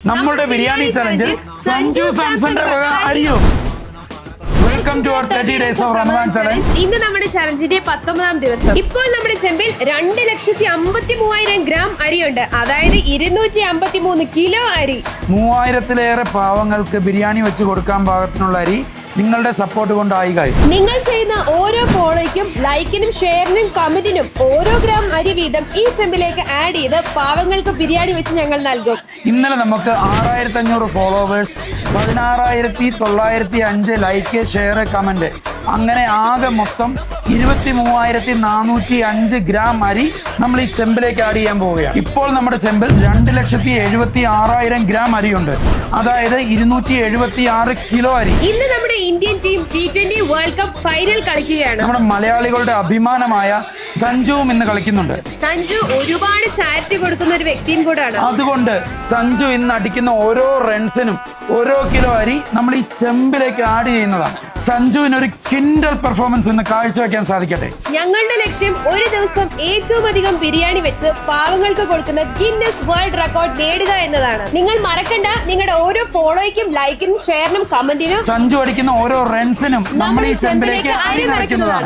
നമ്മുടെ ബിരിയാണി ചലഞ്ചിൽ സഞ്ജു സാംസന്റെ അടിയോ. Welcome to 30 days of Ramadan challenge. ഇന്ന് നമ്മുടെ ചലഞ്ചിന്റെ 19ാം ദിവസം. ഇപ്പോൾ നമ്മുടെ ചെമ്പിൽ 2,53,000 ഗ്രാം അരിയുണ്ട്. അതായത് 253 കിലോ അരി. 3000-ലേറെ പാവങ്ങൾക്ക് ബിരിയാണി വെച്ച് കൊടുക്കാൻ പാകത്തിനുള്ള അരി നിങ്ങളുടെ സപ്പോർട്ട് കൊണ്ടായി ഗൈസ്. നിങ്ങൾ ചെയ്യുന്ന ഓരോ ഫോളോയ്ക്കും ലൈക്കിനും ഷെയറിനും കമന്റിനും ഓരോ ഗ്രാം അരി വീതം ഈ ചെമ്പിലേക്ക് ആഡ് ചെയ്ത് പാവങ്ങൾക്ക് ബിരിയാണി വെച്ച് ഞങ്ങൾ നൽകും. ഇന്നലെ നമുക്ക് 6500 ഫോളോവേഴ്സ്, 16,905 ലൈക്ക്, ഷെയർ, കമന്റ്, അങ്ങനെ ആകെ മൊത്തം 23,405 ഗ്രാം അരി നമ്മൾ ഈ ചെമ്പിലേക്ക് ആഡ് ചെയ്യാൻ പോവുകയാണ്. ഇപ്പോൾ നമ്മുടെ ചെമ്പിൽ 2,76,000 ഗ്രാം അരിയുണ്ട്. അതായത് 276 കിലോ അരി. ഇന്ന് നമ്മുടെ Indian team T20 world cup final കളിക്കുകയാണ്. നമ്മുടെ മലയാളികളുടെ അഭിമാനമായ സഞ്ജുവും ഇന്ന് കളിക്കുന്നുണ്ട്. സഞ്ജു ഒരുപാട് ചാരിറ്റി കൊടുക്കുന്ന ഒരു വ്യക്തിയും കൂടാണ്. അതുകൊണ്ട് സഞ്ജു ഇന്ന് അടിക്കുന്ന ഓരോ റൺസിനും ഓരോ കിലോ അരി നമ്മൾ ഈ ചെമ്പിലേക്ക് ആഡ് ചെയ്യുന്നതാണ്. സഞ്ജുവിന് ഒരു കിൻഡൽ പെർഫോമൻസ് ഇന്ന് കാഴ്ചവെക്കാൻ സാധിക്കട്ടെ. ഞങ്ങളുടെ ലക്ഷ്യം ഒരു ദിവസം ഏറ്റവും അധികം ബിരിയാണി വെച്ച് പാവങ്ങൾക്ക് കൊടുക്കുന്ന ഗിന്നസ് വേൾഡ് റെക്കോർഡ് നേടുക എന്നതാണ്. നിങ്ങൾ മറക്കണ്ട, നിങ്ങളുടെ ഓരോ ഫോളോയ്ക്കും ലൈക്കിനും ഷെയറിനും കമന്റിനും സഞ്ജു അടിക്കുന്ന ഓരോ റൺസിനും നമ്മൾ ഈ ചെമ്പിലേക്ക് അരി നിറയ്ക്കുന്നതാണ്.